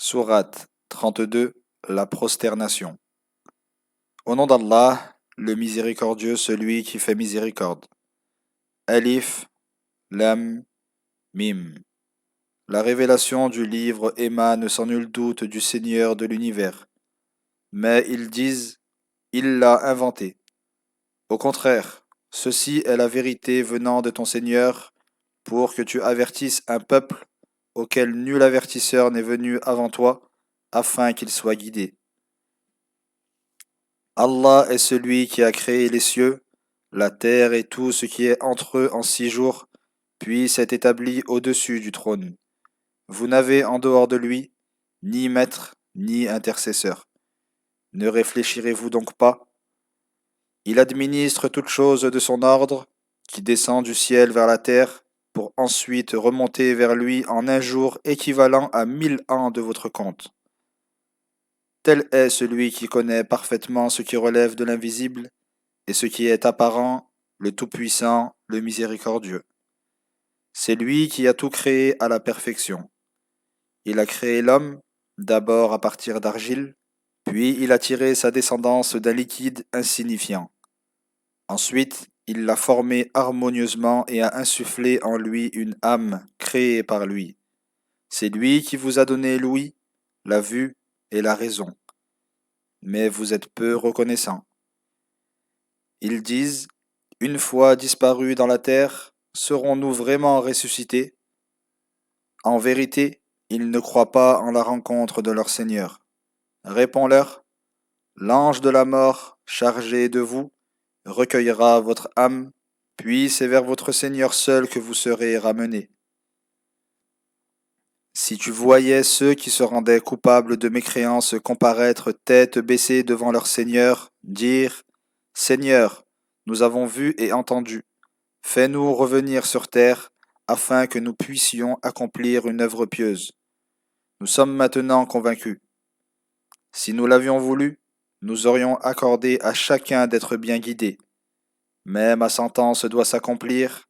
Sourate 32, la prosternation. Au nom d'Allah, le miséricordieux, celui qui fait miséricorde. Alif, Lam, Mim. La révélation du livre émane sans nul doute du Seigneur de l'univers. Mais ils disent, il l'a inventé. Au contraire, ceci est la vérité venant de ton Seigneur pour que tu avertisses un peuple auquel nul avertisseur n'est venu avant toi, afin qu'il soit guidé. Allah est celui qui a créé les cieux, la terre et tout ce qui est entre eux en 6 jours, puis s'est établi au-dessus du trône. Vous n'avez en dehors de lui ni maître ni intercesseur. Ne réfléchirez-vous donc pas? Il administre toutes choses de son ordre, qui descend du ciel vers la terre, pour ensuite remonter vers lui en un jour équivalent à 1000 ans de votre compte. Tel est celui qui connaît parfaitement ce qui relève de l'invisible et ce qui est apparent, le Tout-Puissant, le Miséricordieux. C'est lui qui a tout créé à la perfection. Il a créé l'homme, d'abord à partir d'argile, puis il a tiré sa descendance d'un liquide insignifiant. Ensuite, il l'a formé harmonieusement et a insufflé en lui une âme créée par lui. C'est lui qui vous a donné l'ouïe, la vue et la raison. Mais vous êtes peu reconnaissants. Ils disent, une fois disparus dans la terre, serons-nous vraiment ressuscités? En vérité, ils ne croient pas en la rencontre de leur Seigneur. Réponds-leur, l'ange de la mort, chargé de vous, recueillera votre âme, puis c'est vers votre Seigneur seul que vous serez ramenés. Si tu voyais ceux qui se rendaient coupables de mécréance comparaître tête baissée devant leur Seigneur, dire, Seigneur, nous avons vu et entendu. Fais-nous revenir sur terre, afin que nous puissions accomplir une œuvre pieuse. Nous sommes maintenant convaincus. Si nous l'avions voulu, nous aurions accordé à chacun d'être bien guidé. Mais ma sentence doit s'accomplir,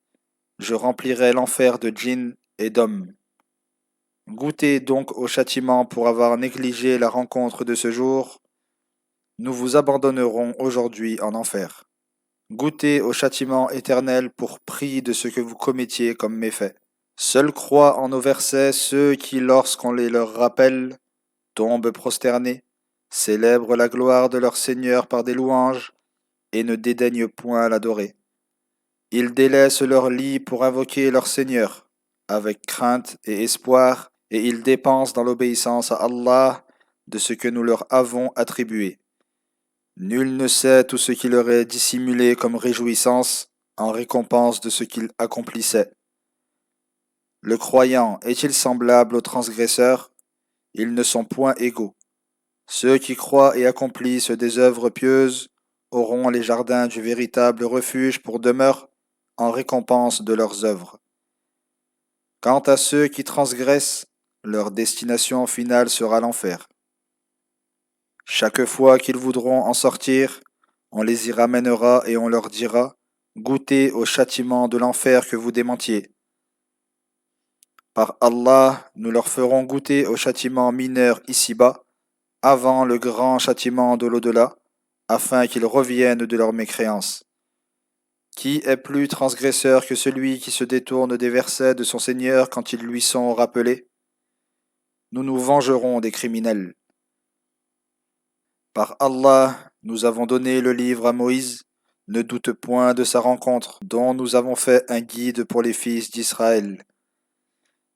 je remplirai l'enfer de djinns et d'hommes. Goûtez donc au châtiment pour avoir négligé la rencontre de ce jour. Nous vous abandonnerons aujourd'hui en enfer. Goûtez au châtiment éternel pour prix de ce que vous commettiez comme méfait. Seuls croient en nos versets ceux qui, lorsqu'on les leur rappelle, tombent prosternés, célèbrent la gloire de leur Seigneur par des louanges, et ne dédaignent point l'adorer. Ils délaissent leur lit pour invoquer leur Seigneur, avec crainte et espoir, et ils dépensent dans l'obéissance à Allah de ce que nous leur avons attribué. Nul ne sait tout ce qui leur est dissimulé comme réjouissance en récompense de ce qu'ils accomplissaient. Le croyant est-il semblable aux transgresseurs? Ils ne sont point égaux. Ceux qui croient et accomplissent des œuvres pieuses auront les jardins du véritable refuge pour demeure en récompense de leurs œuvres. Quant à ceux qui transgressent, leur destination finale sera l'enfer. Chaque fois qu'ils voudront en sortir, on les y ramènera et on leur dira, goûtez au châtiment de l'enfer que vous démentiez. Par Allah, nous leur ferons goûter au châtiment mineur ici-bas, avant le grand châtiment de l'au-delà, afin qu'ils reviennent de leur mécréance. Qui est plus transgresseur que celui qui se détourne des versets de son Seigneur quand ils lui sont rappelés? Nous nous vengerons des criminels. Par Allah, nous avons donné le livre à Moïse. Ne doute point de sa rencontre, dont nous avons fait un guide pour les fils d'Israël.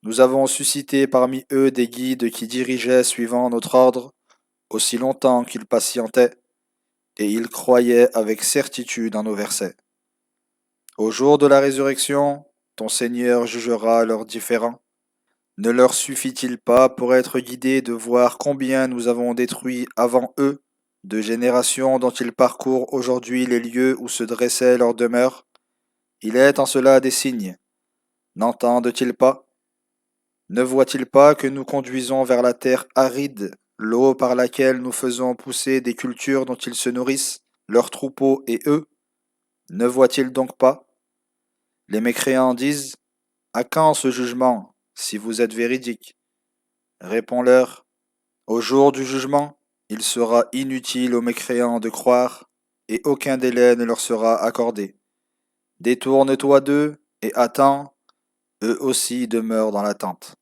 Nous avons suscité parmi eux des guides qui dirigeaient suivant notre ordre, aussi longtemps qu'ils patientaient, et ils croyaient avec certitude en nos versets. Au jour de la résurrection, ton Seigneur jugera leurs différends. Ne leur suffit-il pas pour être guidés de voir combien nous avons détruit avant eux de générations dont ils parcourent aujourd'hui les lieux où se dressait leur demeure? Il est en cela des signes. N'entendent-ils pas? Ne voient-ils pas que nous conduisons vers la terre aride l'eau par laquelle nous faisons pousser des cultures dont ils se nourrissent, leurs troupeaux et eux? Ne voient-ils donc pas? Les mécréants disent, à quand ce jugement, si vous êtes véridiques? Réponds-leur, Au jour du jugement, il sera inutile aux mécréants de croire, et aucun délai ne leur sera accordé. Détourne-toi d'eux, et attends, eux aussi demeurent dans l'attente.